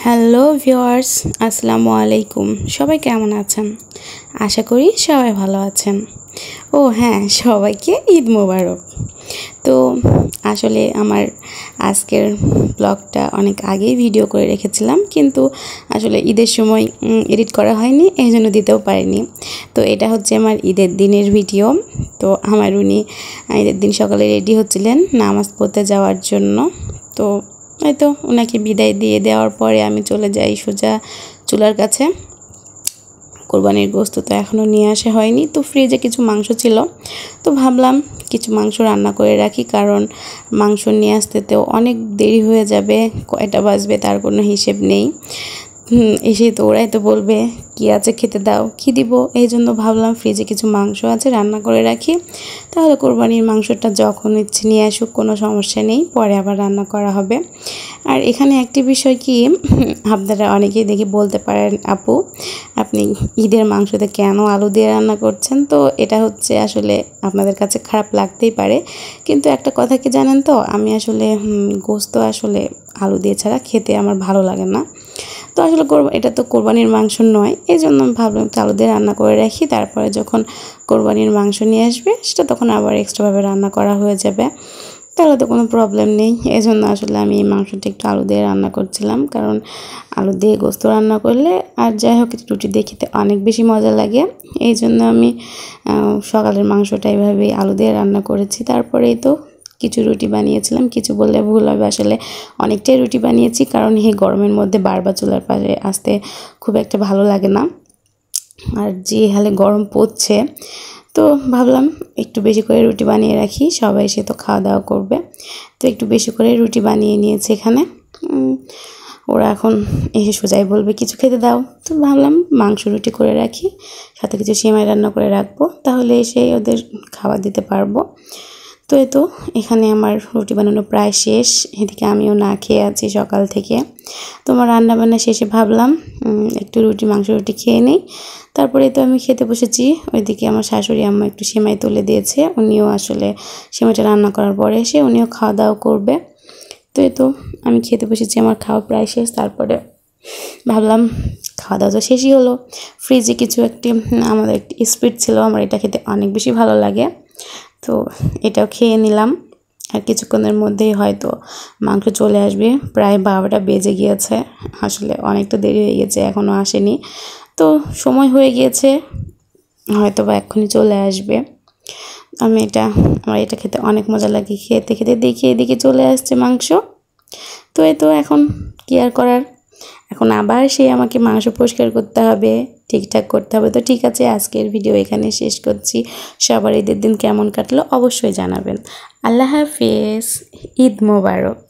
Hello viewers, আসসালামু আলাইকুম। সবাই কেমন আছেন? আশা করি সবাই ভালো আছেন। ও হ্যাঁ, সবাইকে ঈদ মোবারক। তো আসলে আমার আজকের ব্লগটা অনেক আগেই ভিডিও করে রেখেছিলাম, কিন্তু আসলে ঈদের সময় এডিট করা হয়নি, এই জন্য দিতেও পারিনি। তো এটা হচ্ছে আমার ঈদের দিনের ভিডিও। তো আমার উনি ঈদের দিন সকালে রেডি হচ্ছিলেন নামাজ পড়তে যাওয়ার জন্য। তো হয়তো ওনাকে বিদায় দিয়ে দেওয়ার পরে আমি চলে যাই সোজা চুলার কাছে। কোরবানির গোশত তো এখনও নিয়ে আসা হয়নি, তো ফ্রিজে কিছু মাংস ছিল, তো ভাবলাম কিছু মাংস রান্না করে রাখি, কারণ মাংস নিয়ে আসতেও অনেক দেরি হয়ে যাবে, কয়টা বাজবে তার কোনো হিসেব নেই। এসেই তো ওরাই তো বলবে কি আছে খেতে দাও, কি দিব। এই জন্য ভাবলাম ফ্রিজে কিছু মাংস আছে, রান্না করে রাখি, তাহলে কোরবানির মাংসটা যখন ইচ্ছে নিয়ে আসুক, কোনো সমস্যা নেই, পরে আবার রান্না করা হবে। আর এখানে একটি বিষয় কি, আপনারা অনেকেই দেখি বলতে পারেন আপু আপনি ঈদের মাংসতে কেন আলু দিয়ে রান্না করছেন। তো এটা হচ্ছে আসলে আপনাদের কাছে খারাপ লাগতেই পারে, কিন্তু একটা কথা কি জানেন তো, আমি আসলে গোশত আসলে আলু দিয়ে ছাড়া খেতে আমার ভালো লাগে না। তো আসলে এটা তো কোরবানির মাংস নয়, এই জন্য আমি ভাবলাম একটু আলু দিয়ে রান্না করে রাখি, তারপরে যখন কোরবানির মাংস নিয়ে আসবে সেটা তখন আবার এক্সট্রাভাবে রান্না করা হয়ে যাবে, তাহলে তো কোনো প্রবলেম নেই। এই জন্য আসলে আমি এই মাংসটা একটু আলু দিয়ে রান্না করছিলাম, কারণ আলু দিয়ে গোশত রান্না করলে আর যাই হোক রুটি দিয়ে খেতে অনেক বেশি মজা লাগে। এই জন্য আমি সকালের মাংসটা এইভাবেই আলু দিয়ে রান্না করেছি। তারপরেই তো কিছু রুটি বানিয়েছিলাম, কিছু বললে ভুল হবে, আসলে অনেকটাই রুটি বানিয়েছি, কারণ এই গরমের মধ্যে বারবার চুলার পাশে আসতে খুব একটা ভালো লাগে না, আর যে হালে গরম পড়ছে, তো ভাবলাম একটু বেশি করে রুটি বানিয়ে রাখি, সবাই এসে তো খাওয়া দাওয়া করবে। তো একটু বেশি করে রুটি বানিয়ে নিয়েছি এখানে। ওরা এখন এসে সোজাই বলবে কিছু খেতে দাও, তো ভাবলাম মাংস রুটি করে রাখি, সাথে কিছু সেমাই রান্না করে রাখবো, তাহলে এসে ওদের খাবার দিতে পারবো। তো এই তো এখানে আমার রুটি বানানো প্রায় শেষ, এদিকে আমিও না খেয়ে আছি সকাল থেকে। তো আমার রান্নাবান্না শেষে ভাবলাম একটু মাংস রুটি খেয়ে নেই, তারপরে তো আমি খেতে বসেছি। ওইদিকে আমার শাশুড়ি আম্মা একটু সেমাই তুলে দিয়েছে, উনিও আসলে সেমাইটা রান্না করার পরে এসে উনিও খাওয়া দাওয়া করবে। তো এই তো আমি খেতে বসেছি, আমার খাওয়া প্রায় শেষ। তারপরে ভাবলাম খাওয়া দাওয়া তো শেষই হলো, ফ্রিজে কিছু আমাদের একটি স্পিড ছিল, আমার এটা খেতে অনেক বেশি ভালো লাগে, তো এটাও খেয়ে নিলাম। আর কিছুক্ষণের মধ্যেই হয়তো মাংস চলে আসবে, প্রায় 12টা বেজে গিয়েছে, আসলে অনেকটা দেরি হয়ে গেছে, এখনও আসেনি। তো সময় হয়ে গিয়েছে, হয়তো বা এক্ষুনি চলে আসবে। আমার এটা খেতে অনেক মজা লাগে, খেতে খেতে দেখি এদিকে চলে আসছে মাংস। তো এই তো এখন কি আর করার, এখন আবার আমাকে মাংস পরিষ্কার করতে হবে, ঠিকঠাক করতে হবে। তো ঠিক আছে, আজকের ভিডিও এখানে শেষ করছি। সবার ঈদের দিন কেমন কাটলো অবশ্যই জানাবেন। আল্লাহ হাফেজ, ঈদ মোবারক।